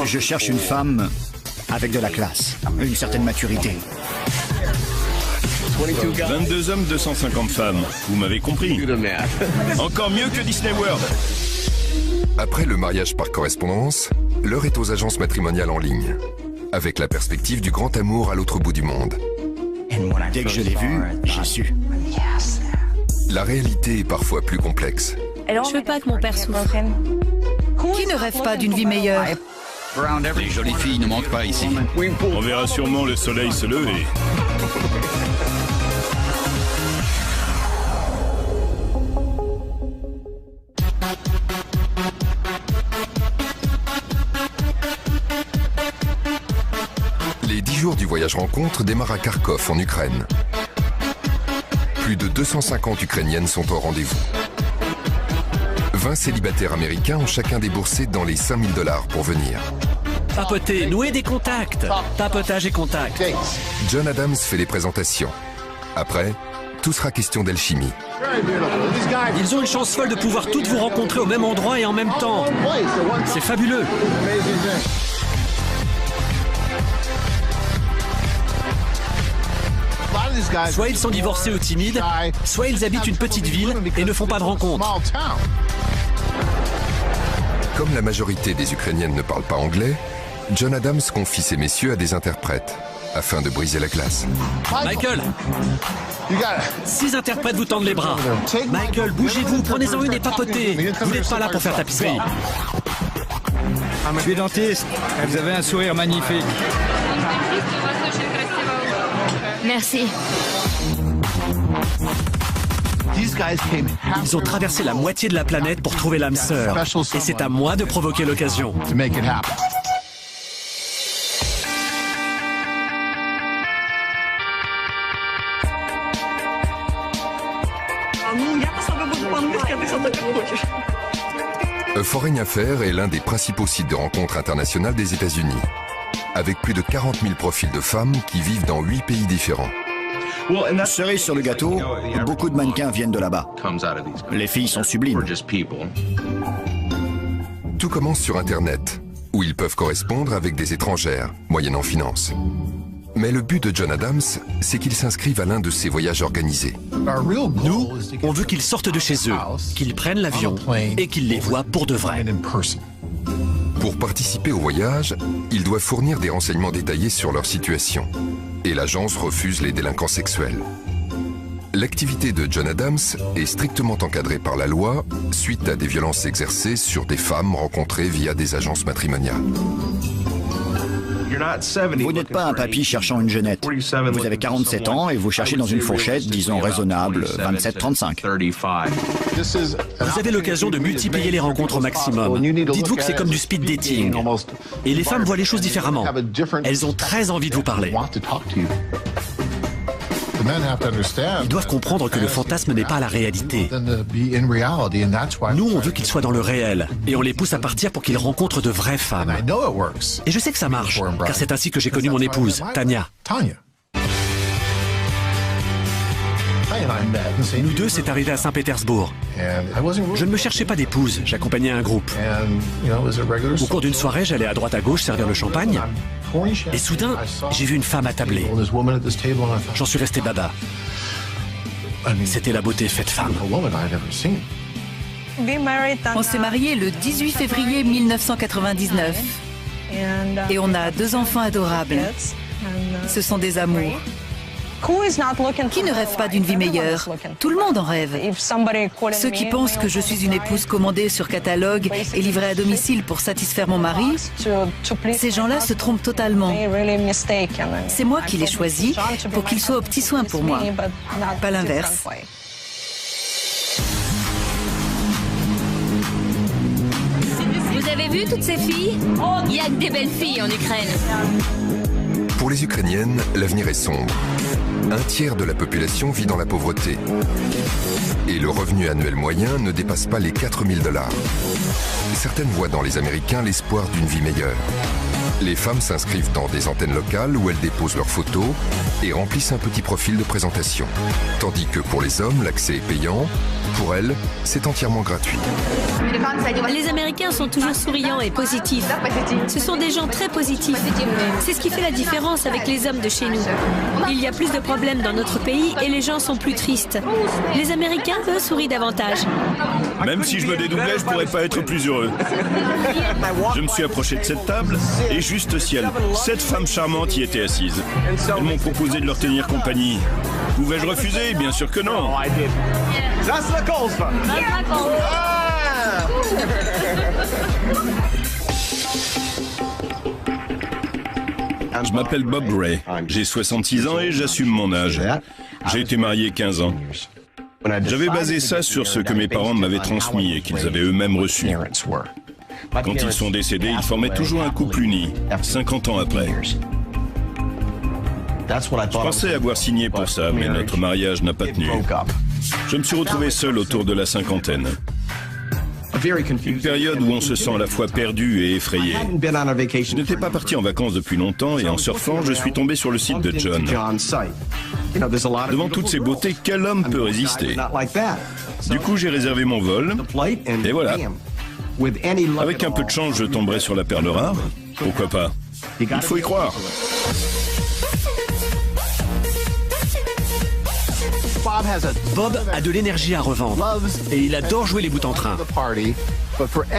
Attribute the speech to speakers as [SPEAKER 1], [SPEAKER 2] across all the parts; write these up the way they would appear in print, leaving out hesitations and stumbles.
[SPEAKER 1] Je cherche une femme avec de la classe, une certaine maturité.
[SPEAKER 2] 22 hommes, 250 femmes. Vous m'avez compris. Encore mieux que Disney World.
[SPEAKER 3] Après le mariage par correspondance, l'heure est aux agences matrimoniales en ligne, avec la perspective du grand amour à l'autre bout du monde.
[SPEAKER 1] Dès que je l'ai vue, j'ai su.
[SPEAKER 3] La réalité est parfois plus complexe.
[SPEAKER 4] Je veux pas que mon père souffre.
[SPEAKER 5] Qui ne rêve pas d'une vie meilleure?
[SPEAKER 6] Les jolies filles ne manquent pas ici.
[SPEAKER 2] On verra sûrement le soleil se lever.
[SPEAKER 3] Les 10 jours du voyage rencontre démarrent à Kharkov, en Ukraine. Plus de 250 Ukrainiennes sont au rendez-vous. 20 célibataires américains ont chacun déboursé dans les $5000 pour venir.
[SPEAKER 7] Papoter, nouer des contacts. Papotage et contacts.
[SPEAKER 3] John Adams fait les présentations. Après, tout sera question d'alchimie.
[SPEAKER 7] Ils ont une chance folle de pouvoir toutes vous rencontrer au même endroit et en même temps. C'est fabuleux. Soit ils sont divorcés ou timides, soit ils habitent une petite ville et ne font pas de rencontres.
[SPEAKER 3] Comme la majorité des Ukrainiennes ne parlent pas anglais, John Adams confie ces messieurs à des interprètes, afin de briser la glace.
[SPEAKER 7] Michael, 6 interprètes vous tendent les bras. Michael, bougez-vous, prenez-en une et papotez. Vous n'êtes pas là pour faire tapisserie.
[SPEAKER 1] Je suis dentiste. Vous avez un sourire magnifique.
[SPEAKER 4] Merci.
[SPEAKER 7] Ils ont traversé la moitié de la planète pour trouver l'âme sœur. Et c'est à moi de provoquer l'occasion.
[SPEAKER 3] A Foreign Affair est l'un des principaux sites de rencontres internationales des États-Unis, avec plus de 40 000 profils de femmes qui vivent dans 8 pays différents.
[SPEAKER 1] Cerise sur le gâteau, beaucoup de mannequins viennent de là-bas. Les filles sont sublimes.
[SPEAKER 3] Tout commence sur Internet, où ils peuvent correspondre avec des étrangères, moyennant finance. Mais le but de John Adams, c'est qu'ils s'inscrivent à l'un de ces voyages organisés.
[SPEAKER 7] Nous, on veut qu'ils sortent de chez eux, qu'ils prennent l'avion et qu'ils les voient pour de vrai.
[SPEAKER 3] Pour participer au voyage, ils doivent fournir des renseignements détaillés sur leur situation. Et l'agence refuse les délinquants sexuels. L'activité de John Adams est strictement encadrée par la loi suite à des violences exercées sur des femmes rencontrées via des agences matrimoniales.
[SPEAKER 1] Vous n'êtes pas un papy cherchant une jeunette. Vous avez 47 ans et vous cherchez dans une fourchette, disons raisonnable, 27-35.
[SPEAKER 7] Vous avez l'occasion de multiplier les rencontres au maximum. Dites-vous que c'est comme du speed dating. Et les femmes voient les choses différemment. Elles ont très envie de vous parler. Ils doivent comprendre que le fantasme n'est pas la réalité. Nous, on veut qu'ils soient dans le réel. Et on les pousse à partir pour qu'ils rencontrent de vraies femmes. Et je sais que ça marche, car c'est ainsi que j'ai connu mon épouse, Tania. Nous deux, c'est arrivé à Saint-Pétersbourg. Je ne me cherchais pas d'épouse, j'accompagnais un groupe. Au cours d'une soirée, j'allais à droite à gauche servir le champagne. Et soudain, j'ai vu une femme attablée. J'en suis resté baba. C'était la beauté faite femme.
[SPEAKER 5] On s'est mariés le 18 février 1999. Et on a 2 enfants adorables. Ce sont des amours. Qui ne rêve pas d'une vie meilleure? Tout le monde en rêve. Ceux qui pensent que je suis une épouse commandée sur catalogue et livrée à domicile pour satisfaire mon mari, ces gens-là se trompent totalement. C'est moi qui l'ai choisi pour qu'il soit aux petits soins pour moi, pas l'inverse.
[SPEAKER 4] Vous avez vu toutes ces filles? Il y a que des belles filles en Ukraine.
[SPEAKER 3] Pour les Ukrainiennes, l'avenir est sombre. 1/3 de la population vit dans la pauvreté. Et le revenu annuel moyen ne dépasse pas les $4000. Certaines voient dans les Américains l'espoir d'une vie meilleure. Les femmes s'inscrivent dans des antennes locales où elles déposent leurs photos et remplissent un petit profil de présentation. Tandis que pour les hommes, l'accès est payant. Pour elles, c'est entièrement gratuit.
[SPEAKER 8] Les Américains sont toujours souriants et positifs. Ce sont des gens très positifs. C'est ce qui fait la différence avec les hommes de chez nous. Il y a plus de problèmes dans notre pays et les gens sont plus tristes. Les Américains, eux, sourient davantage.
[SPEAKER 2] Même si je me dédoublais, je pourrais pas être plus heureux. Je me suis approché de cette table et juste ciel, 7 femmes charmantes y étaient assises. Elles m'ont proposé de leur tenir compagnie. Pouvais-je refuser? Bien sûr que non. Je m'appelle Bob Ray. J'ai 66 ans et j'assume mon âge. J'ai été marié 15 ans. J'avais basé ça sur ce que mes parents m'avaient transmis et qu'ils avaient eux-mêmes reçu. Quand ils sont décédés, ils formaient toujours un couple uni, 50 ans après. Je pensais avoir signé pour ça, mais notre mariage n'a pas tenu. Je me suis retrouvé seul autour de la cinquantaine. Une période où on se sent à la fois perdu et effrayé. Je n'étais pas parti en vacances depuis longtemps et en surfant, je suis tombé sur le site de John. Devant toutes ces beautés, quel homme peut résister? Du coup, j'ai réservé mon vol, et voilà. Avec un peu de chance, je tomberai sur la perle rare. Pourquoi pas? Il faut y croire.
[SPEAKER 7] Bob a de l'énergie à revendre et il adore jouer les bouts en train.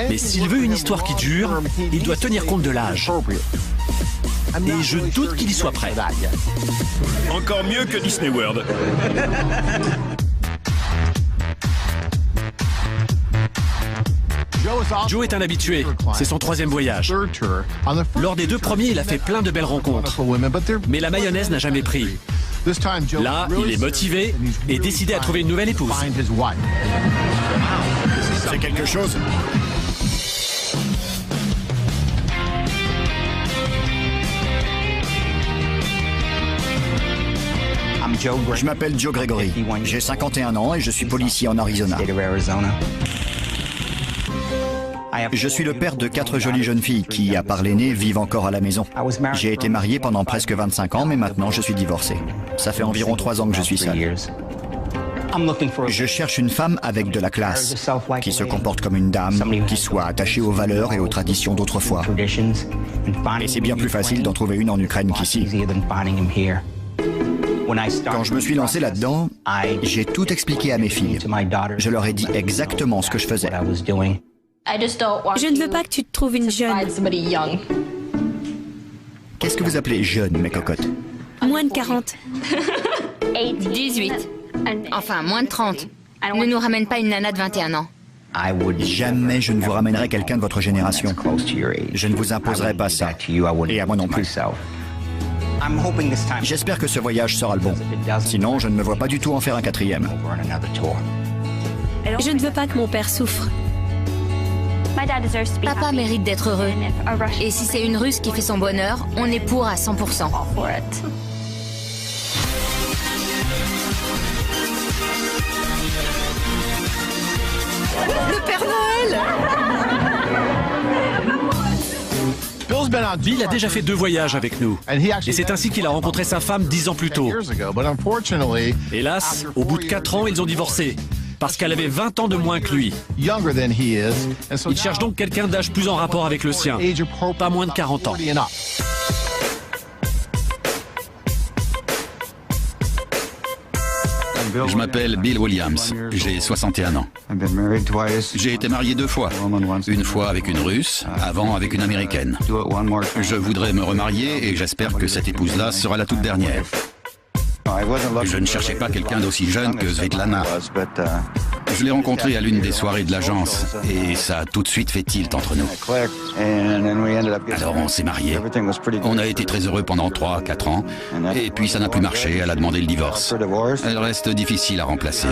[SPEAKER 7] Mais s'il veut une histoire qui dure, il doit tenir compte de l'âge. Et je doute qu'il y soit prêt.
[SPEAKER 2] Encore mieux que Disney World.
[SPEAKER 7] Joe est un habitué. C'est son 3e voyage. Lors des 2 premiers, il a fait plein de belles rencontres. Mais la mayonnaise n'a jamais pris. Là, il est motivé et décidé à trouver une nouvelle épouse.
[SPEAKER 1] C'est quelque chose. Je m'appelle Joe Gregory. J'ai 51 ans et je suis policier en Arizona. Je suis le père de 4 jolies jeunes filles qui, à part l'aînée, vivent encore à la maison. J'ai été marié pendant presque 25 ans, mais maintenant je suis divorcé. Ça fait environ 3 ans que je suis seul. Je cherche une femme avec de la classe, qui se comporte comme une dame, qui soit attachée aux valeurs et aux traditions d'autrefois. Et c'est bien plus facile d'en trouver une en Ukraine qu'ici. Quand je me suis lancé là-dedans, j'ai tout expliqué à mes filles. Je leur ai dit exactement ce que je faisais.
[SPEAKER 8] Je ne veux pas que tu te trouves une jeune.
[SPEAKER 1] Qu'est-ce que vous appelez jeune, mes cocottes?
[SPEAKER 8] Moins de 40.
[SPEAKER 4] 18. Enfin, moins de 30. Ne nous ramène pas une nana de 21 ans.
[SPEAKER 1] Jamais je ne vous ramènerai quelqu'un de votre génération. Je ne vous imposerai pas ça. Et à moi non plus. J'espère que ce voyage sera le bon. Sinon, je ne me vois pas du tout en faire un 4e.
[SPEAKER 8] Je ne veux pas que mon père souffre.
[SPEAKER 4] Papa mérite d'être heureux. Et si c'est une Russe qui fait son bonheur, on est pour à 100%.
[SPEAKER 5] Le Père Noël!
[SPEAKER 7] Bill a déjà fait 2 voyages avec nous. Et c'est ainsi qu'il a rencontré sa femme 10 ans plus tôt. Hélas, au bout de 4 ans, ils ont divorcé. Parce qu'elle avait 20 ans de moins que lui. Il cherche donc quelqu'un d'âge plus en rapport avec le sien. Pas moins de 40 ans.
[SPEAKER 6] Je m'appelle Bill Williams, j'ai 61 ans. J'ai été marié 2 fois. Une fois avec une Russe, avant avec une Américaine. Je voudrais me remarier et j'espère que cette épouse-là sera la toute dernière. Je ne cherchais pas quelqu'un d'aussi jeune que Svetlana. Je l'ai rencontrée à l'une des soirées de l'agence et ça a tout de suite fait tilt entre nous. Alors on s'est mariés. On a été très heureux pendant 3-4 ans et puis ça n'a plus marché, elle a demandé le divorce. Elle reste difficile à remplacer.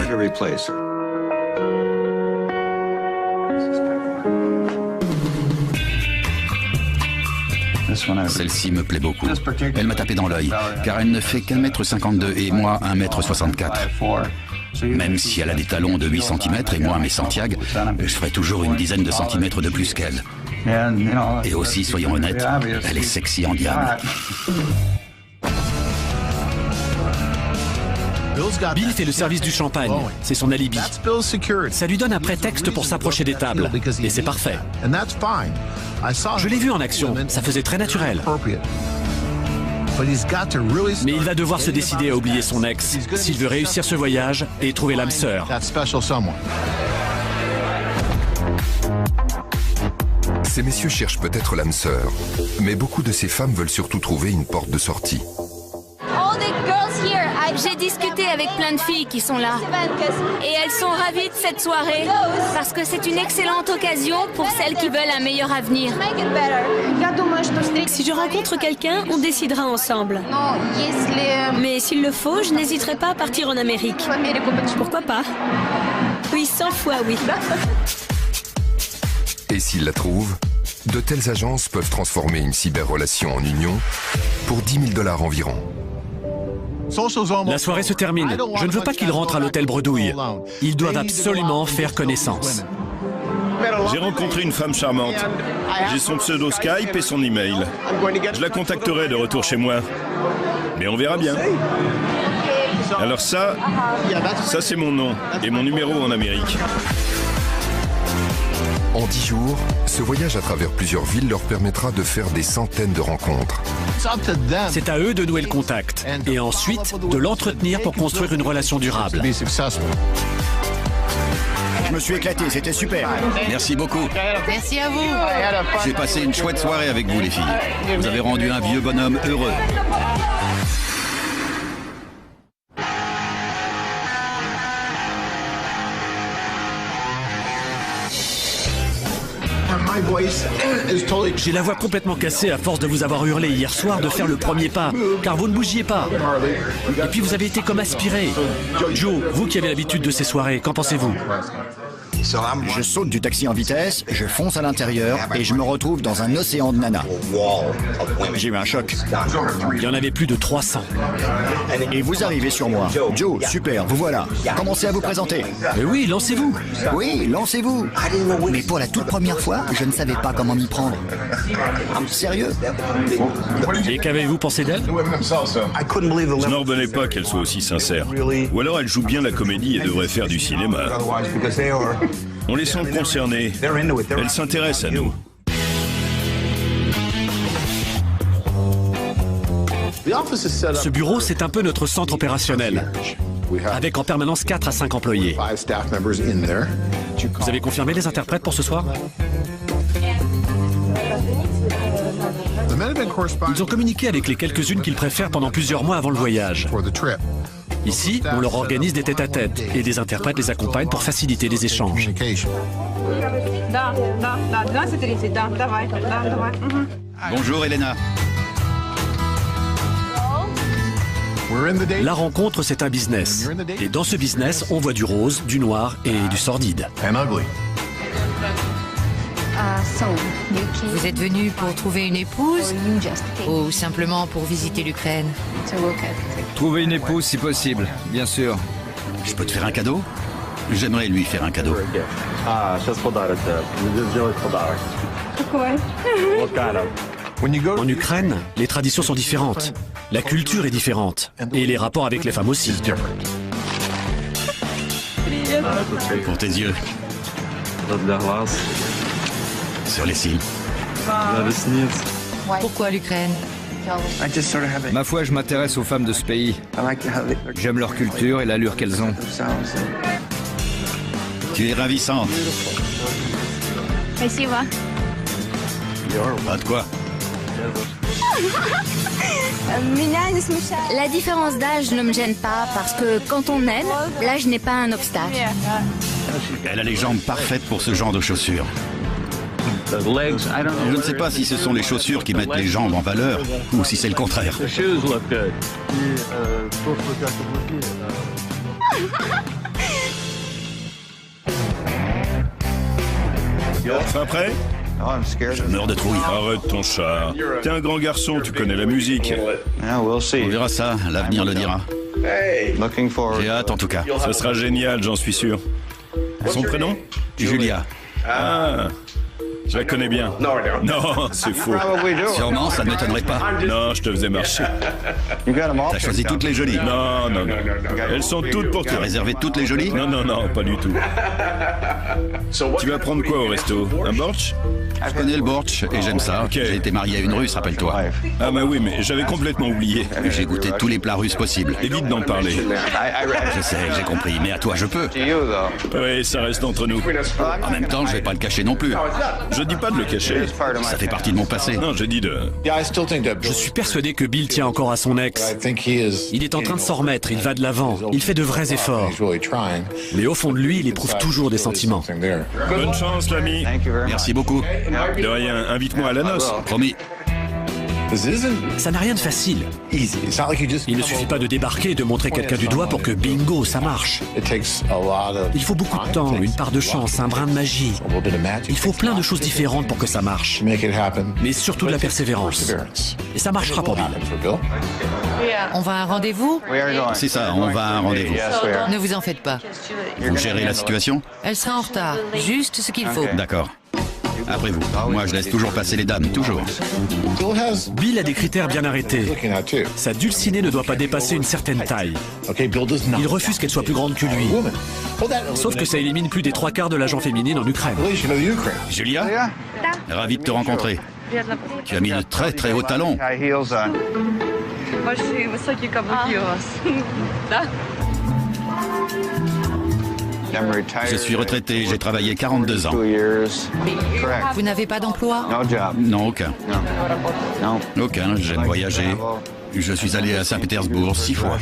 [SPEAKER 6] Celle-ci me plaît beaucoup. Elle m'a tapé dans l'œil, car elle ne fait qu'1,52 m et moi 1,64 m. Même si elle a des talons de 8 cm et moi mes Santiago, je ferai toujours une dizaine de centimètres de plus qu'elle. Et aussi, soyons honnêtes, elle est sexy en diable.
[SPEAKER 7] Bill fait le service du champagne, c'est son alibi. Ça lui donne un prétexte pour s'approcher des tables, et c'est parfait. Je l'ai vu en action, ça faisait très naturel. Mais il va devoir se décider à oublier son ex s'il veut réussir ce voyage et trouver l'âme sœur.
[SPEAKER 3] Ces messieurs cherchent peut-être l'âme sœur, mais beaucoup de ces femmes veulent surtout trouver une porte de sortie.
[SPEAKER 4] J'ai discuté avec plein de filles qui sont là. Et elles sont ravies de cette soirée. Parce que c'est une excellente occasion pour celles qui veulent un meilleur avenir.
[SPEAKER 8] Si je rencontre quelqu'un, on décidera ensemble. Mais s'il le faut, je n'hésiterai pas à partir en Amérique. Pourquoi pas? Oui, 100 fois oui.
[SPEAKER 3] Et s'ils la trouvent, de telles agences peuvent transformer une cyber-relation en union pour 10 000 $ environ.
[SPEAKER 7] La soirée se termine. Je ne veux pas qu'il rentre à l'hôtel Bredouille. Ils doivent absolument faire connaissance.
[SPEAKER 2] J'ai rencontré une femme charmante. J'ai son pseudo Skype et son email. Je la contacterai de retour chez moi. Mais on verra bien. Alors ça c'est mon nom et mon numéro en Amérique.
[SPEAKER 3] En 10 jours, ce voyage à travers plusieurs villes leur permettra de faire des centaines de rencontres.
[SPEAKER 7] C'est à eux de nouer le contact et ensuite de l'entretenir pour construire une relation durable.
[SPEAKER 1] Je me suis éclaté, c'était super.
[SPEAKER 6] Merci beaucoup.
[SPEAKER 5] Merci à vous.
[SPEAKER 6] J'ai passé une chouette soirée avec vous, les filles. Vous avez rendu un vieux bonhomme heureux.
[SPEAKER 7] J'ai la voix complètement cassée à force de vous avoir hurlé hier soir de faire le premier pas, car vous ne bougiez pas. Et puis vous avez été comme aspiré. Joe, vous qui avez l'habitude de ces soirées, qu'en pensez-vous?
[SPEAKER 1] Je saute du taxi en vitesse, je fonce à l'intérieur et je me retrouve dans un océan de nanas. J'ai eu un choc.
[SPEAKER 7] Il y en avait plus de 300.
[SPEAKER 1] Et vous arrivez sur moi. Joe, super, vous voilà. Commencez à vous présenter.
[SPEAKER 7] Mais oui, lancez-vous.
[SPEAKER 1] Oui, lancez-vous. Mais pour la toute première fois, je ne savais pas comment m'y prendre. Sérieux?
[SPEAKER 7] Et qu'avez-vous pensé d'elle?
[SPEAKER 2] Je n'en revenais pas qu'elle soit aussi sincère. Ou alors elle joue bien la comédie et devrait faire du cinéma. On les sent concernés. Elle s'intéresse à nous.
[SPEAKER 7] Ce bureau, c'est un peu notre centre opérationnel, avec en permanence 4 à 5 employés. Vous avez confirmé les interprètes pour ce soir? Ils ont communiqué avec les quelques-unes qu'ils préfèrent pendant plusieurs mois avant le voyage. Ici, on leur organise des tête-à-tête et des interprètes les accompagnent pour faciliter les échanges.
[SPEAKER 6] Bonjour, Elena.
[SPEAKER 7] La rencontre, c'est un business. Et dans ce business, on voit du rose, du noir et du sordide.
[SPEAKER 5] Vous êtes venu pour trouver une épouse ou simplement pour visiter l'Ukraine?
[SPEAKER 9] Trouver une épouse si possible, bien sûr.
[SPEAKER 6] Je peux te faire un cadeau? J'aimerais lui faire un cadeau.
[SPEAKER 7] En Ukraine, les traditions sont différentes. La culture est différente. Et les rapports avec les femmes aussi.
[SPEAKER 6] Pour tes yeux. Sur les cils.
[SPEAKER 5] Pourquoi l'Ukraine?
[SPEAKER 9] Ma foi, je m'intéresse aux femmes de ce pays. J'aime leur culture et l'allure qu'elles ont.
[SPEAKER 6] Tu es ravissante. Pas de quoi.
[SPEAKER 4] La différence d'âge ne me gêne pas parce que quand on aime, l'âge n'est pas un obstacle.
[SPEAKER 6] Elle a les jambes parfaites pour ce genre de chaussures. Je ne sais pas si ce sont les chaussures qui mettent les jambes en valeur ou si c'est le contraire.
[SPEAKER 2] Enfin prêt?
[SPEAKER 6] Je meurs de trouille.
[SPEAKER 2] Arrête ton char. T'es un grand garçon, tu connais la musique.
[SPEAKER 6] On verra ça, l'avenir le dira. J'ai hâte en tout cas.
[SPEAKER 2] Ce sera génial, j'en suis sûr. Son prénom?
[SPEAKER 6] Julia.
[SPEAKER 2] Ah, Je la connais bien. Non, c'est faux.
[SPEAKER 6] Sûrement, ça ne m'étonnerait pas.
[SPEAKER 2] Non, je te faisais marcher.
[SPEAKER 6] T'as choisi toutes les jolies.
[SPEAKER 2] Non, non, non. Elles sont toutes pour
[SPEAKER 6] T'as
[SPEAKER 2] toi.
[SPEAKER 6] réservé toutes les jolies?
[SPEAKER 2] Non, non, non, pas du tout. Tu vas prendre quoi au resto? Un bortsch?
[SPEAKER 6] Je connais le bortsch et j'aime ça.
[SPEAKER 2] Ok.
[SPEAKER 6] J'ai été marié à une Russe, rappelle-toi.
[SPEAKER 2] Ah bah oui, mais j'avais complètement oublié.
[SPEAKER 6] J'ai goûté tous les plats russes possibles.
[SPEAKER 2] Évite d'en parler.
[SPEAKER 6] Je sais, j'ai compris, mais à toi je peux.
[SPEAKER 2] Oui, ça reste entre nous.
[SPEAKER 6] En même temps, je vais pas le cacher non plus.
[SPEAKER 2] Je dis pas de le cacher.
[SPEAKER 6] Ça fait partie de mon passé.
[SPEAKER 2] Non, je dis de...
[SPEAKER 7] Je suis persuadé que Bill tient encore à son ex. Il est en train de s'en remettre, il va de l'avant. Il fait de vrais efforts. Mais au fond de lui, il éprouve toujours des sentiments.
[SPEAKER 2] Bonne chance, l'ami.
[SPEAKER 6] Merci beaucoup.
[SPEAKER 2] De rien, invite-moi à la noce.
[SPEAKER 6] Promis.
[SPEAKER 7] Ça n'a rien de facile. Il ne suffit pas de débarquer et de montrer quelqu'un du doigt pour que bingo, ça marche. Il faut beaucoup de temps, une part de chance, un brin de magie. Il faut plein de choses différentes pour que ça marche. Mais surtout de la persévérance. Et ça marchera pour Bill.
[SPEAKER 5] On va à un rendez-vous?
[SPEAKER 6] C'est ça, on va à un rendez-vous.
[SPEAKER 5] Ne vous en faites pas.
[SPEAKER 6] Vous gérez la situation?
[SPEAKER 5] Elle sera en retard. Juste ce qu'il faut.
[SPEAKER 6] D'accord. Après vous. Moi, je laisse toujours passer les dames, toujours.
[SPEAKER 7] Bill a des critères bien arrêtés. Sa dulcinée ne doit pas dépasser une certaine taille. Il refuse qu'elle soit plus grande que lui. Sauf que ça élimine plus des 3/4 de l'agent féminine en Ukraine.
[SPEAKER 6] Julia? Ravi de te rencontrer. Tu as mis de très très hauts talons. Je suis retraité, j'ai travaillé 42 ans.
[SPEAKER 5] Vous n'avez pas d'emploi?
[SPEAKER 6] Non, aucun. Aucun, j'aime voyager. Je suis allé à Saint-Pétersbourg 6 fois.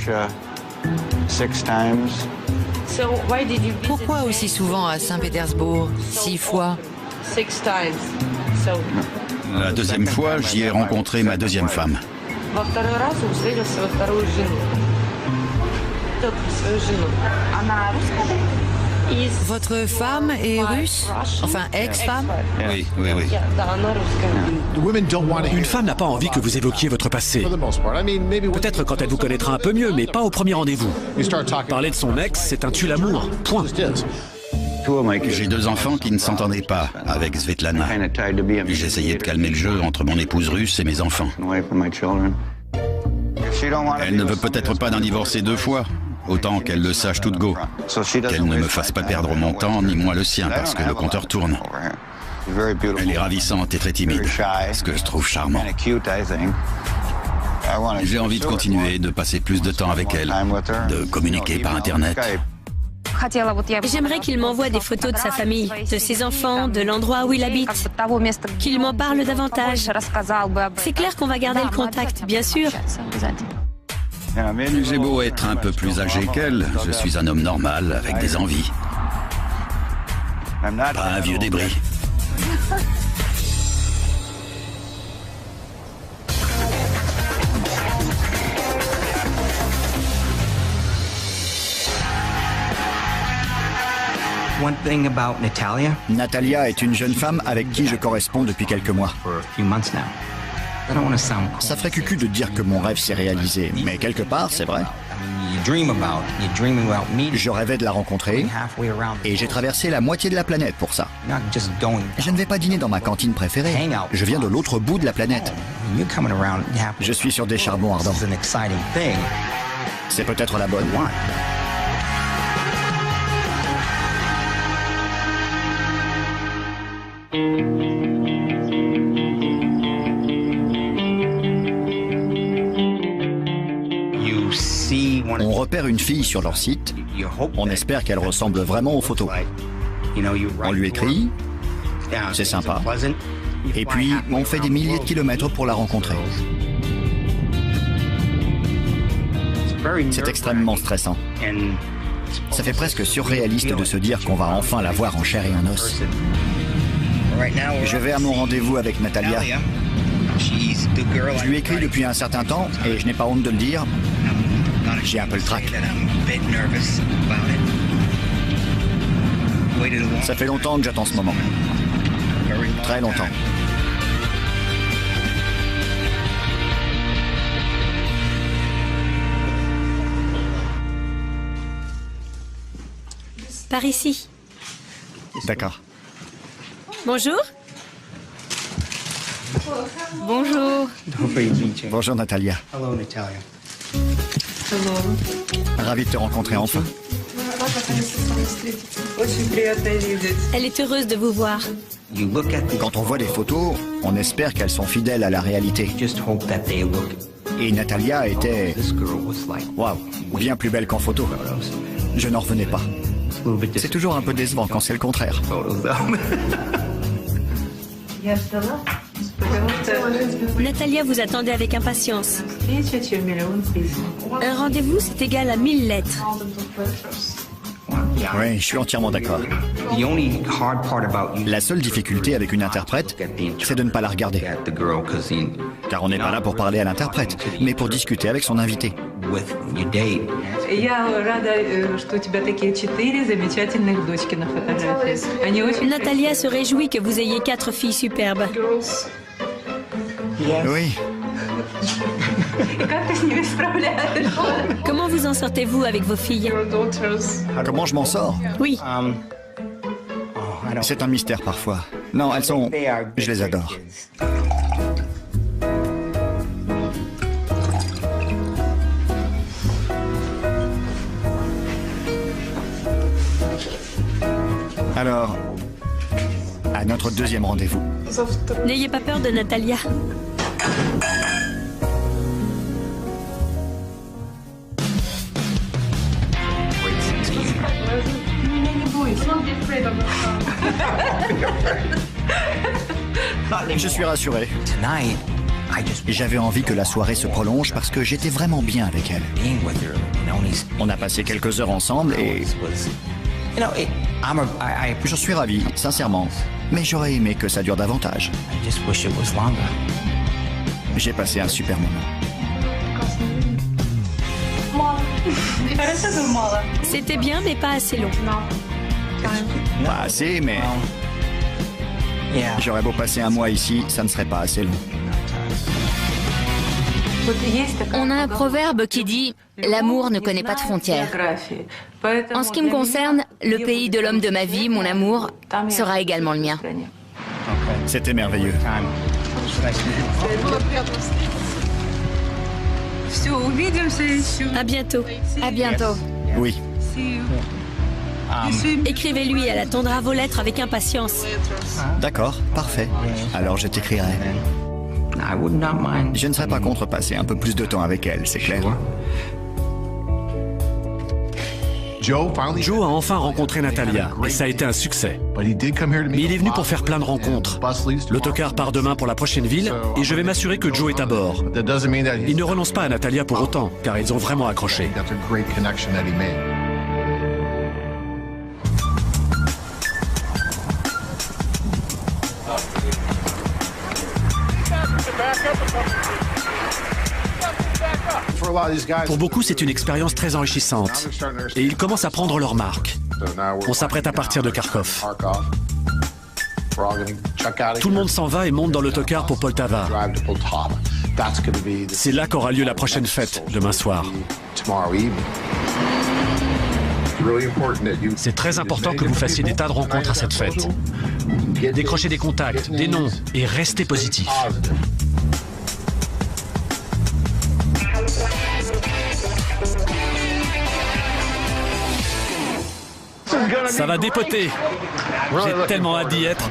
[SPEAKER 5] Pourquoi aussi souvent à Saint-Pétersbourg? 6 fois?
[SPEAKER 6] La deuxième fois, j'y ai rencontré ma deuxième femme.
[SPEAKER 5] Votre femme est russe? Enfin, ex-femme?
[SPEAKER 6] Oui, oui, oui.
[SPEAKER 7] Une femme n'a pas envie que vous évoquiez votre passé. Peut-être quand elle vous connaîtra un peu mieux, mais pas au premier rendez-vous. Parler de son ex, c'est un tue-l'amour. Point.
[SPEAKER 6] J'ai 2 enfants qui ne s'entendaient pas avec Svetlana. J'essayais de calmer le jeu entre mon épouse russe et mes enfants. Elle ne veut peut-être pas d'en divorcer 2 fois. Autant qu'elle le sache toute go. Qu'elle ne me fasse pas perdre mon temps, ni moi le sien, parce que le compteur tourne. Elle est ravissante et très timide, ce que je trouve charmant. J'ai envie de continuer, de passer plus de temps avec elle, de communiquer par Internet.
[SPEAKER 8] J'aimerais qu'il m'envoie des photos de sa famille, de ses enfants, de l'endroit où il habite. Qu'il m'en parle davantage. C'est clair qu'on va garder le contact, bien sûr.
[SPEAKER 6] J'ai beau être un peu plus âgé qu'elle, je suis un homme normal avec des envies. Pas un vieux débris.
[SPEAKER 1] Natalia est une jeune femme avec qui je corresponds depuis quelques mois. Ça ferait cucu de dire que mon rêve s'est réalisé, mais quelque part, c'est vrai. Je rêvais de la rencontrer et j'ai traversé la moitié de la planète pour ça. Je ne vais pas dîner dans ma cantine préférée. Je viens de l'autre bout de la planète. Je suis sur des charbons ardents. C'est peut-être la bonne. On repère une fille sur leur site. On espère qu'elle ressemble vraiment aux photos. On lui écrit. C'est sympa. Et puis, on fait des milliers de kilomètres pour la rencontrer. C'est extrêmement stressant. Ça fait presque surréaliste de se dire qu'on va enfin la voir en chair et en os. Je vais à mon rendez-vous avec Natalia. Je lui écris depuis un certain temps et je n'ai pas honte de le dire. J'ai un peu le trac. Ça fait longtemps que j'attends ce moment. Très longtemps.
[SPEAKER 8] Par ici.
[SPEAKER 1] D'accord.
[SPEAKER 8] Bonjour.
[SPEAKER 4] Bonjour.
[SPEAKER 1] Bonjour Natalia. Ravi de te rencontrer enfin.
[SPEAKER 8] Elle est heureuse de vous voir.
[SPEAKER 1] Quand on voit les photos, on espère qu'elles sont fidèles à la réalité. Et Natalia était... Waouh, bien plus belle qu'en photo. Je n'en revenais pas. C'est toujours un peu décevant quand c'est le contraire.
[SPEAKER 8] Natalia vous attendait avec impatience. Un rendez-vous, c'est égal à 1000 lettres.
[SPEAKER 1] Oui, je suis entièrement d'accord. La seule difficulté avec une interprète, c'est de ne pas la regarder. Car on n'est pas là pour parler à l'interprète, mais pour discuter avec son invité.
[SPEAKER 8] Natalia se réjouit que vous ayez 4 filles superbes.
[SPEAKER 1] Oui.
[SPEAKER 8] Comment vous en sortez-vous avec vos filles?
[SPEAKER 1] Comment je m'en sors?
[SPEAKER 8] Oui.
[SPEAKER 1] C'est un mystère parfois. Non, elles sont... Je les adore. Alors, à notre deuxième rendez-vous.
[SPEAKER 8] N'ayez pas peur de Natalia.
[SPEAKER 1] Je suis rassuré. J'avais envie que la soirée se prolonge parce que j'étais vraiment bien avec elle. On a passé quelques heures ensemble et... Je suis ravi, sincèrement. Mais j'aurais aimé que ça dure davantage. J'ai passé un super moment.
[SPEAKER 8] C'était bien, mais pas assez long.
[SPEAKER 1] Pas assez, mais... J'aurais beau passer un mois ici, ça ne serait pas assez long.
[SPEAKER 4] On a un proverbe qui dit « L'amour ne connaît pas de frontières ». En ce qui me concerne, le pays de l'homme de ma vie, mon amour, sera également le mien.
[SPEAKER 1] C'était merveilleux.
[SPEAKER 8] À bientôt.
[SPEAKER 4] À bientôt.
[SPEAKER 1] Oui.
[SPEAKER 8] Écrivez-lui, elle attendra vos lettres avec impatience.
[SPEAKER 1] D'accord, parfait. Alors je t'écrirai. Je ne serais pas contre passer un peu plus de temps avec elle, c'est clair.
[SPEAKER 7] Joe a enfin rencontré Natalia et ça a été un succès. Mais il est venu pour faire plein de rencontres. L'autocar part demain pour la prochaine ville et je vais m'assurer que Joe est à bord. Il ne renonce pas à Natalia pour autant, car ils ont vraiment accroché. Pour beaucoup, c'est une expérience très enrichissante. Et ils commencent à prendre leur marque. On s'apprête à partir de Kharkov. Tout le monde s'en va et monte dans l'autocar pour Poltava. C'est là qu'aura lieu la prochaine fête, demain soir. C'est très important que vous fassiez des tas de rencontres à cette fête. Décrochez des contacts, des noms et restez positif. Ça va dépoter. J'ai tellement hâte d'y être.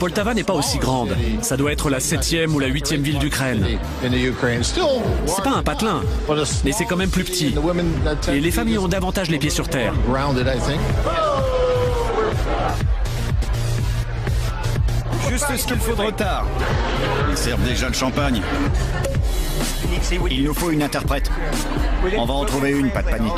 [SPEAKER 7] Poltava n'est pas aussi grande. Ça doit être la 7e ou la 8e ville d'Ukraine. C'est pas un patelin, mais c'est quand même plus petit. Et les familles ont davantage les pieds sur terre.
[SPEAKER 9] Juste ce qu'il faut de retard.
[SPEAKER 6] Ils servent déjà le champagne.
[SPEAKER 1] Il nous faut une interprète. On va en trouver une, pas de panique.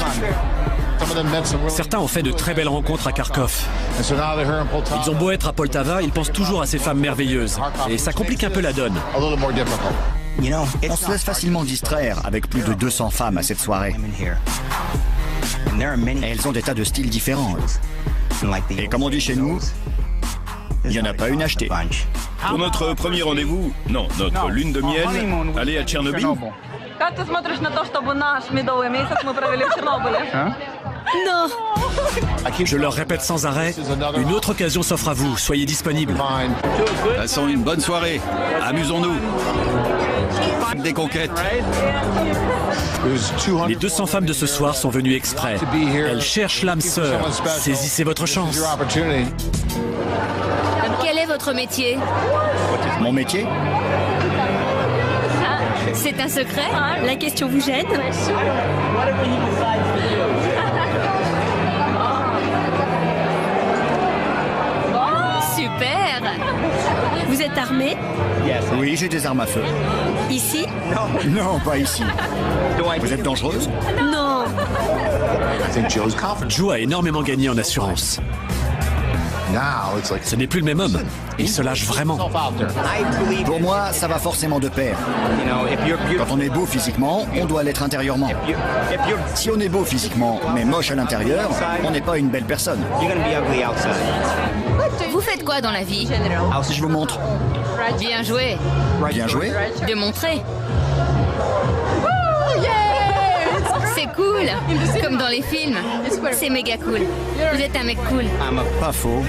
[SPEAKER 7] Certains ont fait de très belles rencontres à Kharkov. Ils ont beau être à Poltava, ils pensent toujours à ces femmes merveilleuses. Et ça complique un peu la donne.
[SPEAKER 1] On se laisse facilement distraire avec plus de 200 femmes à cette soirée. Et elles ont des tas de styles différents. Et comme on dit chez nous, Il n'y en a pas une achetée.
[SPEAKER 2] Pour notre premier rendez-vous, non, notre lune de miel, aller à Tchernobyl.
[SPEAKER 8] Non.
[SPEAKER 7] Je leur répète sans arrêt, une autre occasion s'offre à vous, soyez disponibles.
[SPEAKER 6] Passons une bonne soirée. Amusons-nous. Des conquêtes.
[SPEAKER 7] Les 200 femmes de ce soir sont venues exprès. Elles cherchent l'âme sœur. Saisissez votre chance.
[SPEAKER 4] Quel est votre métier?
[SPEAKER 1] Mon métier?
[SPEAKER 4] C'est un secret?
[SPEAKER 8] La question vous gêne?
[SPEAKER 4] Super!
[SPEAKER 8] Vous êtes armé?
[SPEAKER 1] Oui, j'ai des armes à feu.
[SPEAKER 8] Ici?
[SPEAKER 1] Non, pas ici. Vous êtes dangereuse?
[SPEAKER 8] Non.
[SPEAKER 7] Joe a énormément gagné en assurance. Ce n'est plus le même homme. Il se lâche vraiment.
[SPEAKER 1] Pour moi, ça va forcément de pair. Quand on est beau physiquement, on doit l'être intérieurement. Si on est beau physiquement, mais moche à l'intérieur, on n'est pas une belle personne.
[SPEAKER 4] Vous faites quoi dans la vie?
[SPEAKER 1] Je vous montre.
[SPEAKER 4] Bien joué.
[SPEAKER 1] Bien joué.
[SPEAKER 4] Démontrez. C'est cool, comme dans les films. C'est méga cool. Vous êtes un mec cool.
[SPEAKER 1] Pas faux.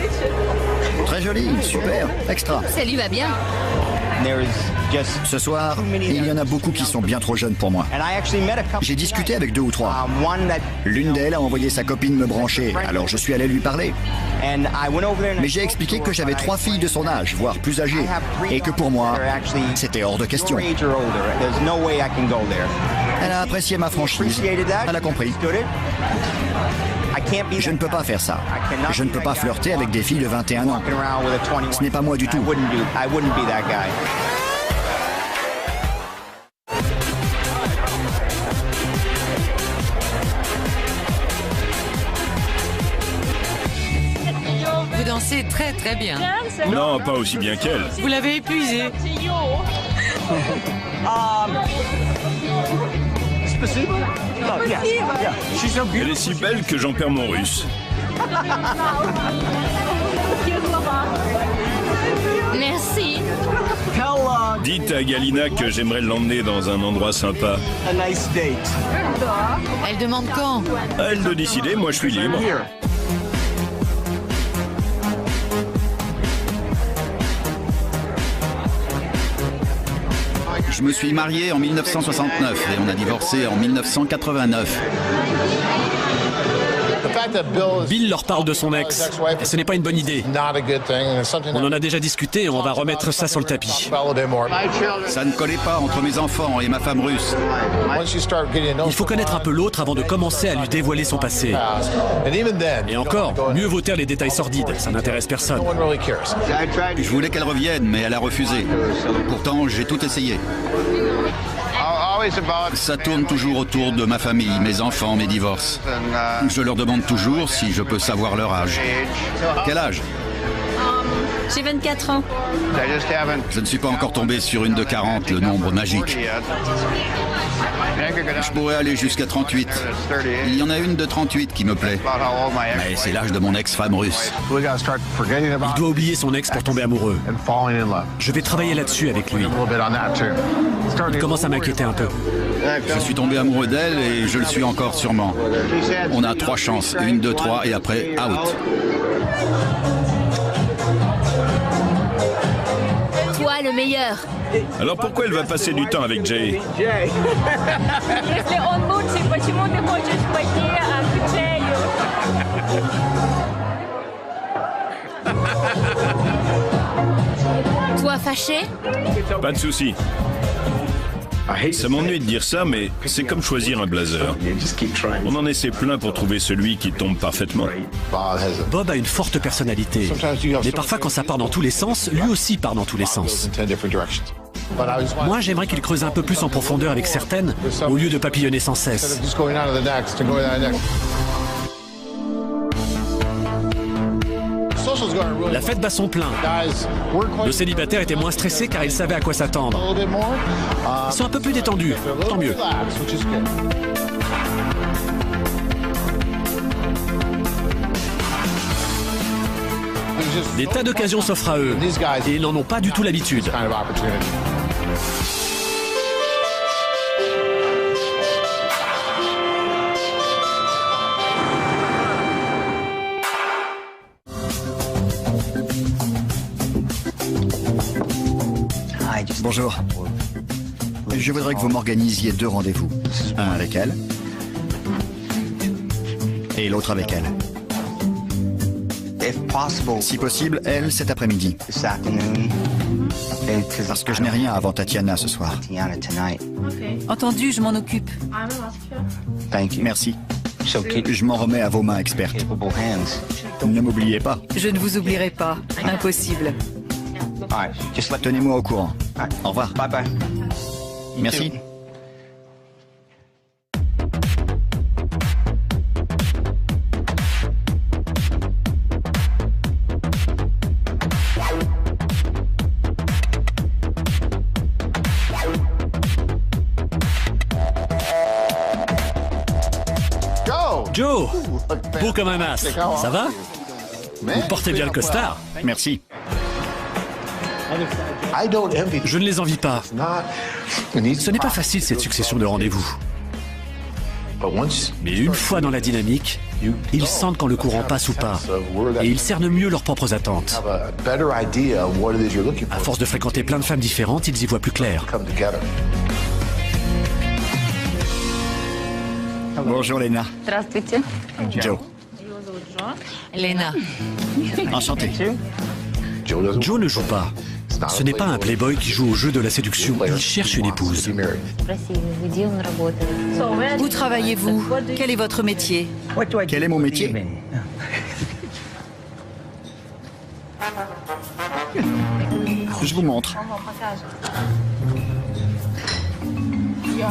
[SPEAKER 1] Très joli, super, extra.
[SPEAKER 4] Ça lui va bien.
[SPEAKER 1] Ce soir, il y en a beaucoup qui sont bien trop jeunes pour moi. J'ai discuté avec 2 ou 3. L'une d'elles a envoyé sa copine me brancher, alors je suis allé lui parler. Mais j'ai expliqué que j'avais 3 filles de son âge, voire plus âgées, et que pour moi, c'était hors de question. Elle a apprécié ma franchise, elle a compris. Je ne peux pas faire ça. Je ne peux pas flirter avec des filles de 21 ans. Ce n'est pas moi du tout.
[SPEAKER 10] Vous dansez très très bien.
[SPEAKER 2] Non, pas aussi bien qu'elle.
[SPEAKER 10] Vous l'avez épuisé.
[SPEAKER 2] Elle est si belle que j'en perds mon russe.
[SPEAKER 4] Merci.
[SPEAKER 2] Dites à Galina que j'aimerais l'emmener dans un endroit sympa.
[SPEAKER 10] Elle demande quand?
[SPEAKER 2] À elle de décider, moi je suis libre.
[SPEAKER 6] Je me suis marié en 1969 et on a divorcé en 1989.
[SPEAKER 7] Bill leur parle de son ex, et ce n'est pas une bonne idée. On en a déjà discuté et on va remettre ça sur le tapis.
[SPEAKER 6] Ça ne collait pas entre mes enfants et ma femme russe.
[SPEAKER 7] Il faut connaître un peu l'autre avant de commencer à lui dévoiler son passé. Et encore, mieux vaut taire les détails sordides, ça n'intéresse personne.
[SPEAKER 6] Je voulais qu'elle revienne, mais elle a refusé. Pourtant, j'ai tout essayé. Ça tourne toujours autour de ma famille, mes enfants, mes divorces. Je leur demande toujours si je peux savoir leur âge. Quel âge?
[SPEAKER 8] J'ai 24 ans.
[SPEAKER 6] Je ne suis pas encore tombé sur une de 40, le nombre magique. Je pourrais aller jusqu'à 38. Il y en a une de 38 qui me plaît. Mais c'est l'âge de mon ex-femme russe.
[SPEAKER 7] Il doit oublier son ex pour tomber amoureux. Je vais travailler là-dessus avec lui. Il commence à m'inquiéter un peu.
[SPEAKER 6] Je suis tombé amoureux d'elle et je le suis encore sûrement. On a 3 chances, 1, 2, 3 et après, out.
[SPEAKER 4] Toi, le meilleur.
[SPEAKER 2] Alors pourquoi elle va passer du temps avec Jay?
[SPEAKER 4] Toi, fâché?
[SPEAKER 2] Pas de souci. Ça m'ennuie de dire ça, mais c'est comme choisir un blazer. On en essaie plein pour trouver celui qui tombe parfaitement.
[SPEAKER 7] Bob a une forte personnalité. Mais parfois, quand ça part dans tous les sens, lui aussi part dans tous les sens. Moi, j'aimerais qu'il creuse un peu plus en profondeur avec certaines, au lieu de papillonner sans cesse. La fête bat son plein. Le célibataire était moins stressé car il savait à quoi s'attendre. Ils sont un peu plus détendus, tant mieux. Des tas d'occasions s'offrent à eux et ils n'en ont pas du tout l'habitude.
[SPEAKER 1] Bonjour. Je voudrais que vous m'organisiez 2 rendez-vous. Un avec elle et l'autre avec elle. Si possible, elle cet après-midi. Parce que je n'ai rien avant Tatiana ce soir.
[SPEAKER 5] Entendu, je m'en occupe.
[SPEAKER 1] Merci. Je m'en remets à vos mains expertes. Ne m'oubliez pas.
[SPEAKER 5] Je ne vous oublierai pas. Impossible.
[SPEAKER 1] Tenez-moi au courant. Au revoir. Merci.
[SPEAKER 7] Joe, beau comme un as. Ça va? Vous portez bien le costard.
[SPEAKER 1] Merci.
[SPEAKER 7] Je ne les envie pas. Ce n'est pas facile cette succession de rendez-vous. Mais une fois dans la dynamique, ils sentent quand le courant passe ou pas. Et ils cernent mieux leurs propres attentes. À force de fréquenter plein de femmes différentes, ils y voient plus clair.
[SPEAKER 1] Bonjour Lena.
[SPEAKER 4] Здравствуйте.
[SPEAKER 1] Joe.
[SPEAKER 10] Lena.
[SPEAKER 1] Enchanté.
[SPEAKER 7] Joe ne joue pas. Ce n'est pas un playboy qui joue au jeu de la séduction. Il cherche une épouse.
[SPEAKER 5] Où travaillez-vous? Quel est votre métier?
[SPEAKER 1] Quel est mon métier? Je vous montre.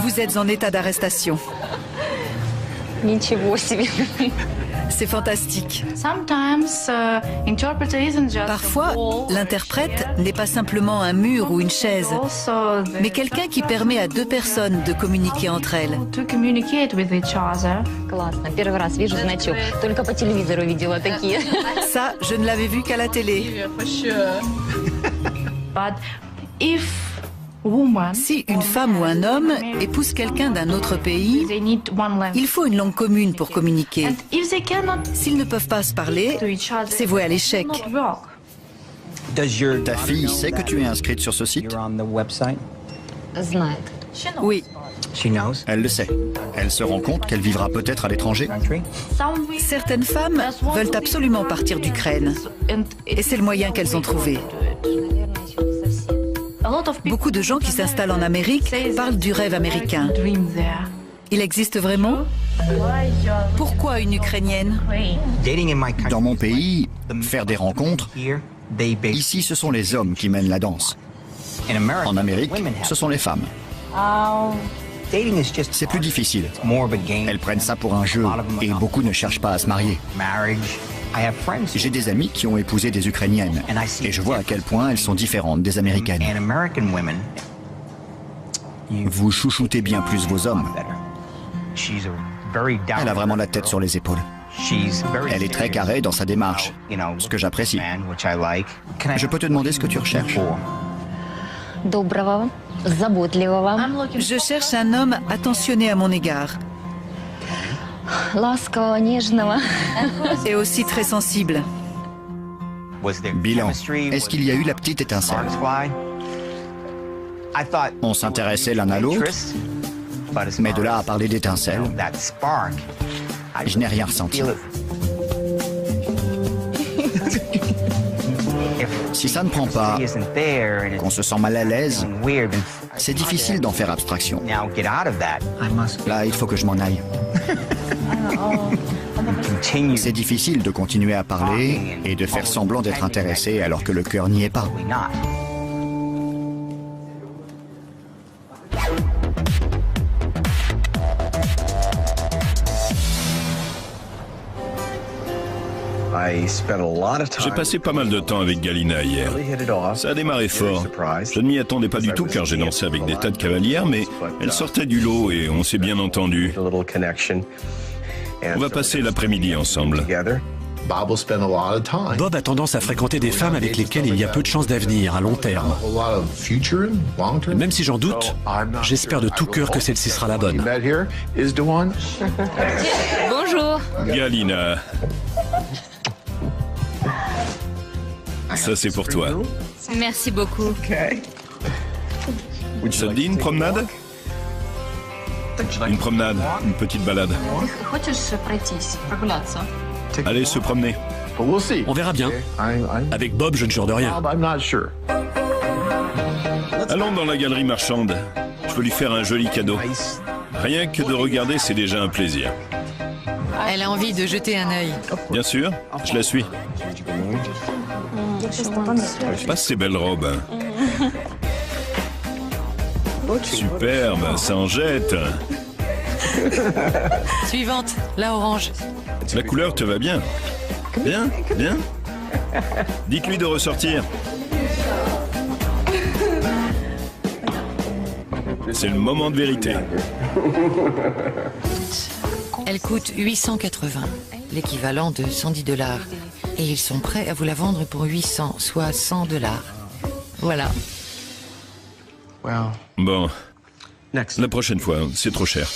[SPEAKER 5] Vous êtes en état d'arrestation. C'est fantastique. Parfois, l'interprète n'est pas simplement un mur ou une chaise, mais quelqu'un qui permet à 2 personnes de communiquer entre elles. Ça, je ne l'avais vu qu'à la télé. Si une femme ou un homme épouse quelqu'un d'un autre pays, il faut une langue commune pour communiquer. S'ils ne peuvent pas se parler, c'est voué à l'échec.
[SPEAKER 1] Ta fille sait que tu es inscrite sur ce site?
[SPEAKER 5] Oui.
[SPEAKER 1] Elle le sait. Elle se rend compte qu'elle vivra peut-être à l'étranger.
[SPEAKER 5] Certaines femmes veulent absolument partir d'Ukraine. Et c'est le moyen qu'elles ont trouvé. Beaucoup de gens qui s'installent en Amérique parlent du rêve américain. Il existe vraiment? Pourquoi une Ukrainienne?
[SPEAKER 1] Dans mon pays, faire des rencontres, ici ce sont les hommes qui mènent la danse. En Amérique, ce sont les femmes. C'est plus difficile. Elles prennent ça pour un jeu et beaucoup ne cherchent pas à se marier. J'ai des amis qui ont épousé des Ukrainiennes et je vois à quel point elles sont différentes des Américaines. Vous chouchoutez bien plus vos hommes. Elle a vraiment la tête sur les épaules. Elle est très carrée dans sa démarche, ce que j'apprécie. Je peux te demander ce que tu recherches?
[SPEAKER 5] Je cherche un homme attentionné à mon égard. Et aussi très sensible.
[SPEAKER 1] Bilan. Est-ce qu'il y a eu la petite étincelle? On s'intéressait l'un à l'autre, mais de là à parler d'étincelle, je n'ai rien ressenti. Si ça ne prend pas, qu'on se sent mal à l'aise, c'est difficile d'en faire abstraction. Là, il faut que je m'en aille. C'est difficile de continuer à parler et de faire semblant d'être intéressé alors que le cœur n'y est pas.
[SPEAKER 2] J'ai passé pas mal de temps avec Galina hier. Ça a démarré fort. Je ne m'y attendais pas du tout car j'ai dansé avec des tas de cavalières, mais elle sortait du lot et on s'est bien entendu. On va passer l'après-midi ensemble.
[SPEAKER 7] Bob a tendance à fréquenter des femmes avec lesquelles il y a peu de chances d'avenir à long terme. Même si j'en doute, j'espère de tout cœur que celle-ci sera la bonne.
[SPEAKER 4] Bonjour.
[SPEAKER 2] Galina. Ça, c'est pour toi.
[SPEAKER 4] Merci beaucoup.
[SPEAKER 2] Ça te dit une promenade? Une promenade, une petite balade. Allez se promener.
[SPEAKER 7] On verra bien. Avec Bob, je ne jure de rien.
[SPEAKER 2] Allons dans la galerie marchande. Je peux lui faire un joli cadeau. Rien que de regarder, c'est déjà un plaisir.
[SPEAKER 10] Elle a envie de jeter un œil.
[SPEAKER 2] Bien sûr, je la suis. Pas ces belles robes. Superbe, ça en jette.
[SPEAKER 10] Suivante, la orange.
[SPEAKER 2] La couleur te va bien. Bien, bien. Dites-lui de ressortir. C'est le moment de vérité.
[SPEAKER 10] Elle coûte 880, l'équivalent de 110 $. Et ils sont prêts à vous la vendre pour 800, soit 100 $. Voilà.
[SPEAKER 2] Bon, la prochaine fois, c'est trop cher.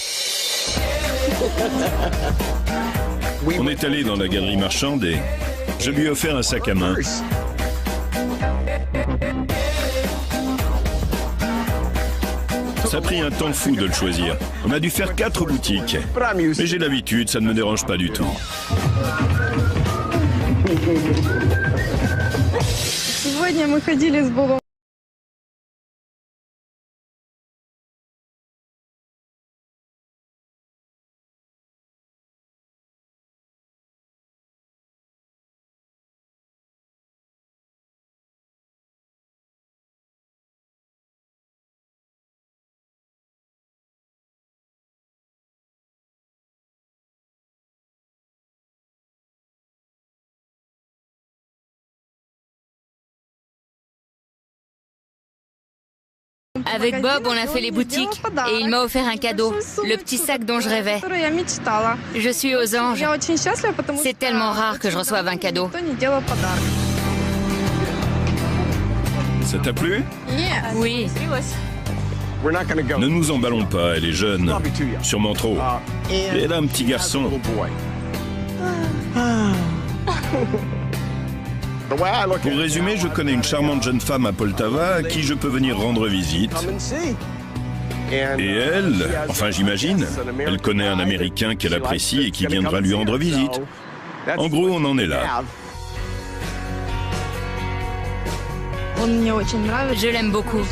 [SPEAKER 2] On est allé dans la galerie marchande et je lui ai offert un sac à main. Ça a pris un temps fou de le choisir. On a dû faire 4 boutiques. Mais j'ai l'habitude, ça ne me dérange pas du tout.
[SPEAKER 11] Сегодня мы ходили с Бобом.
[SPEAKER 4] Avec Bob, on a fait les boutiques et il m'a offert un cadeau, le petit sac dont je rêvais. Je suis aux anges. C'est tellement rare que je reçoive un cadeau.
[SPEAKER 2] Ça t'a plu?
[SPEAKER 4] Oui.
[SPEAKER 2] Ne nous emballons pas, elle est jeune. Sûrement trop. Et elle a un petit garçon. Pour résumer, je connais une charmante jeune femme à Poltava à qui je peux venir rendre visite. Et elle, enfin j'imagine, elle connaît un Américain qu'elle apprécie et qui viendra lui rendre visite. En gros, on en est là.
[SPEAKER 4] Je l'aime beaucoup.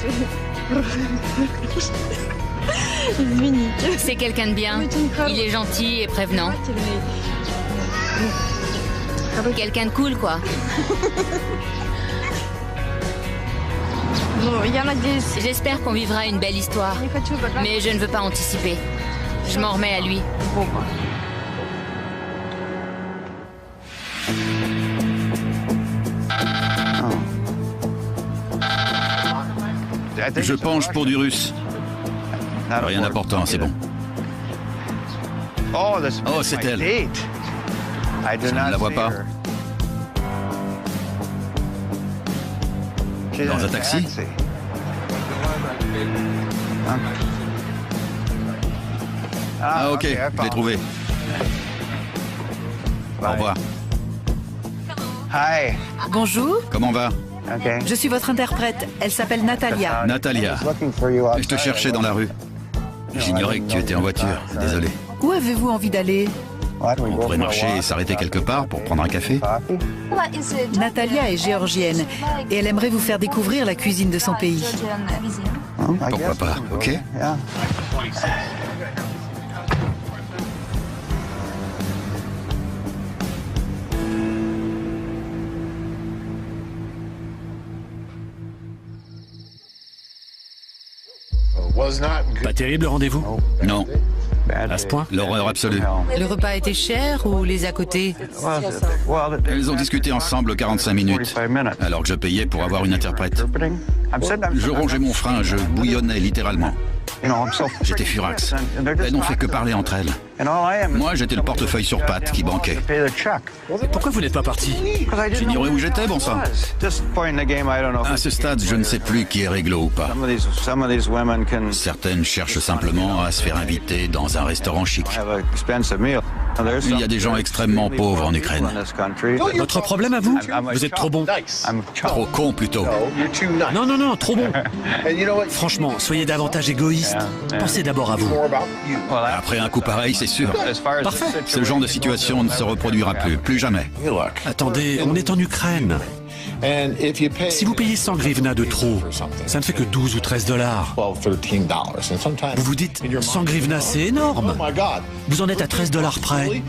[SPEAKER 4] C'est quelqu'un de bien. Il est gentil et prévenant. Quelqu'un de cool, quoi. J'espère qu'on vivra une belle histoire. Mais je ne veux pas anticiper. Je m'en remets à lui.
[SPEAKER 6] Je penche pour du russe. Rien d'important, c'est bon. Oh, c'est elle. Je ne la vois pas. Dans un taxi? Ah ok, je l'ai trouvé. Au revoir.
[SPEAKER 5] Bonjour,
[SPEAKER 6] Comment va?
[SPEAKER 5] je suis votre interprète. Elle s'appelle Natalia.
[SPEAKER 6] Natalia. Je te cherchais dans la rue. J'ignorais que tu étais en voiture. Désolé.
[SPEAKER 5] Où avez-vous envie d'aller?
[SPEAKER 6] On pourrait marcher et s'arrêter quelque part pour prendre un café?
[SPEAKER 5] Natalia est géorgienne et elle aimerait vous faire découvrir la cuisine de son pays.
[SPEAKER 6] Pourquoi pas, ok?
[SPEAKER 7] Pas terrible le rendez-vous?
[SPEAKER 6] Non.
[SPEAKER 7] À ce point?
[SPEAKER 6] L'horreur absolue.
[SPEAKER 10] Le repas était cher ou les à côté?
[SPEAKER 6] Elles ont discuté ensemble 45 minutes, alors que je payais pour avoir une interprète. Je rongeais mon frein, je bouillonnais littéralement. J'étais furax. Elles n'ont fait que parler entre elles. Moi, j'étais le portefeuille sur pattes qui banquait.
[SPEAKER 7] Pourquoi vous n'êtes pas parti?
[SPEAKER 6] J'ignorais où j'étais, bon sang. À ce stade, je ne sais plus qui est réglo ou pas. Certaines cherchent simplement à se faire inviter dans un restaurant chic. Il y a des gens extrêmement pauvres en Ukraine.
[SPEAKER 7] Votre problème à vous? Vous êtes trop bon.
[SPEAKER 6] Trop con, plutôt.
[SPEAKER 7] Non, non, non, trop bon. Franchement, soyez davantage égoïste. Pensez d'abord à vous.
[SPEAKER 6] Après un coup pareil, c'est sûr.
[SPEAKER 7] Parfait.
[SPEAKER 6] Ce genre de situation ne se reproduira plus jamais.
[SPEAKER 7] Attendez, on est en Ukraine. Si vous payez 100 grivnas de trop, ça ne fait que 12 ou 13 $. Vous vous dites, 100 grivnas, c'est énorme. Vous en êtes à 13 $ près.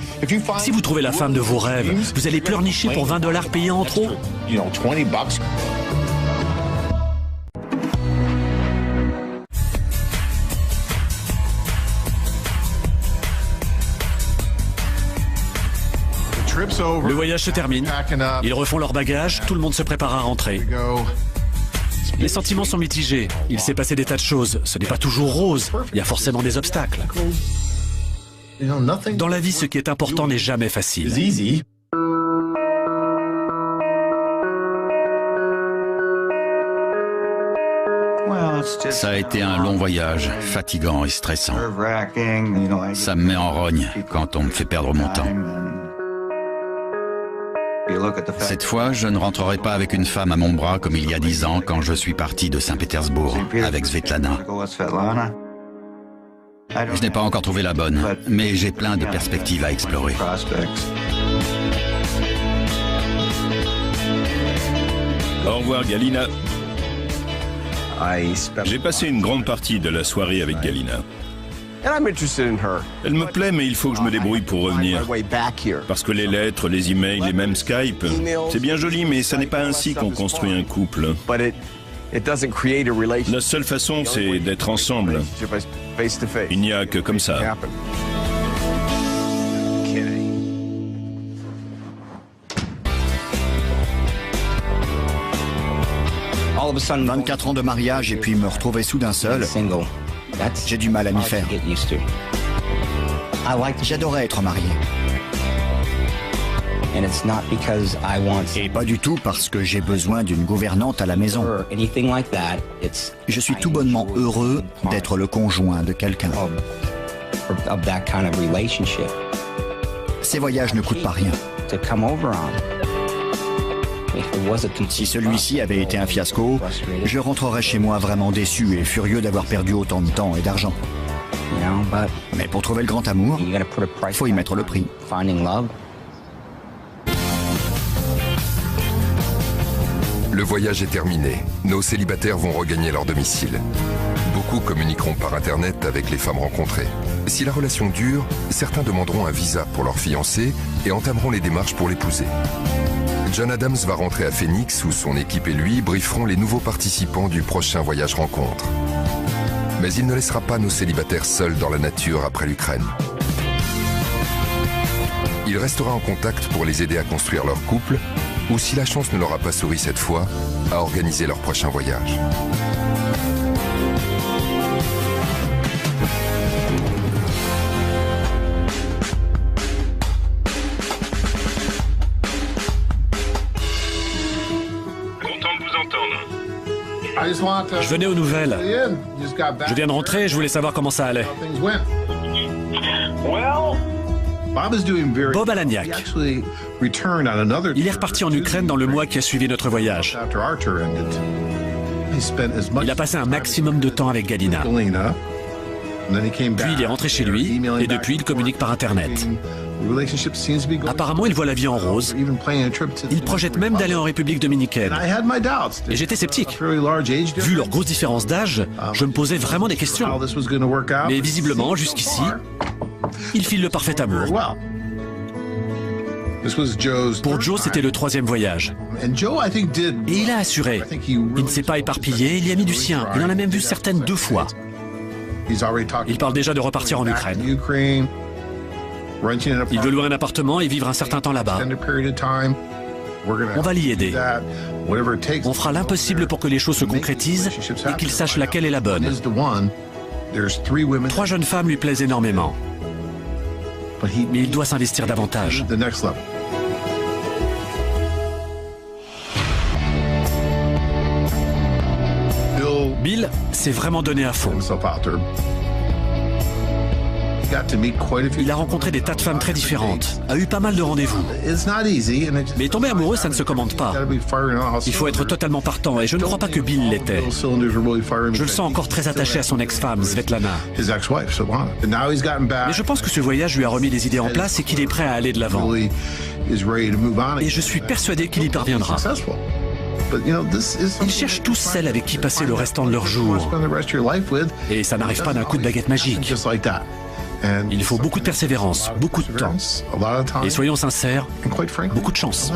[SPEAKER 7] Si vous trouvez la femme de vos rêves, vous allez pleurnicher pour 20 $ payés en trop. Le voyage se termine, ils refont leurs bagages, tout le monde se prépare à rentrer. Les sentiments sont mitigés, il s'est passé des tas de choses, ce n'est pas toujours rose, il y a forcément des obstacles. Dans la vie, ce qui est important n'est jamais facile.
[SPEAKER 6] Ça a été un long voyage, fatigant et stressant. Ça me met en rogne quand on me fait perdre mon temps. Cette fois, je ne rentrerai pas avec une femme à mon bras comme il y a 10 ans quand je suis parti de Saint-Pétersbourg avec Svetlana. Je n'ai pas encore trouvé la bonne, mais j'ai plein de perspectives à explorer.
[SPEAKER 2] Au revoir, Galina. J'ai passé une grande partie de la soirée avec Galina. Elle me plaît, mais il faut que je me débrouille pour revenir. Parce que les lettres, les emails, les mêmes Skype, c'est bien joli, mais ça n'est pas ainsi qu'on construit un couple. La seule façon, c'est d'être ensemble. Il n'y a que comme ça.
[SPEAKER 1] 24 ans de mariage et puis me retrouver soudain seul, j'ai du mal à m'y faire. J'adorais être marié. Et pas du tout parce que j'ai besoin d'une gouvernante à la maison. Je suis tout bonnement heureux d'être le conjoint de quelqu'un. Ces voyages ne coûtent pas rien. Si celui-ci avait été un fiasco, je rentrerais chez moi vraiment déçu et furieux d'avoir perdu autant de temps et d'argent. Mais pour trouver le grand amour, il faut y mettre le prix.
[SPEAKER 3] Le voyage est terminé. Nos célibataires vont regagner leur domicile. Beaucoup communiqueront par Internet avec les femmes rencontrées. Si la relation dure, certains demanderont un visa pour leur fiancé et entameront les démarches pour l'épouser. John Adams va rentrer à Phoenix où son équipe et lui brieferont les nouveaux participants du prochain voyage rencontre. Mais il ne laissera pas nos célibataires seuls dans la nature après l'Ukraine. Il restera en contact pour les aider à construire leur couple ou, si la chance ne leur a pas souri cette fois, à organiser leur prochain voyage.
[SPEAKER 7] Je venais aux nouvelles. Je viens de rentrer et je voulais savoir comment ça allait. Bob Alagnac. Il est reparti en Ukraine dans le mois qui a suivi notre voyage. Il a passé un maximum de temps avec Galina. Puis il est rentré chez lui et depuis il communique par Internet. Apparemment, il voit la vie en rose. Il projette même d'aller en République dominicaine. Et j'étais sceptique. Vu leur grosse différence d'âge, je me posais vraiment des questions. Mais visiblement, jusqu'ici, il file le parfait amour. Pour Joe, c'était le 3e voyage. Et il a assuré. Il ne s'est pas éparpillé, il y a mis du sien. Il en a même vu certaines 2 fois. Il parle déjà de repartir en Ukraine. Il veut louer un appartement et vivre un certain temps là-bas. On va l'y aider. On fera l'impossible pour que les choses se concrétisent et qu'il sache laquelle est la bonne. 3 jeunes femmes lui plaisent énormément. Mais il doit s'investir davantage. Bill s'est vraiment donné à fond. Il a rencontré des tas de femmes très différentes, a eu pas mal de rendez-vous. Mais tomber amoureux, ça ne se commande pas. Il faut être totalement partant, et je ne crois pas que Bill l'était. Je le sens encore très attaché à son ex-femme, Svetlana. Mais je pense que ce voyage lui a remis les idées en place et qu'il est prêt à aller de l'avant. Et je suis persuadé qu'il y parviendra. Ils cherchent tous celle avec qui passer le restant de leur jour. Et ça n'arrive pas d'un coup de baguette magique. Il faut beaucoup de persévérance, beaucoup de temps. Et soyons sincères, beaucoup de chance.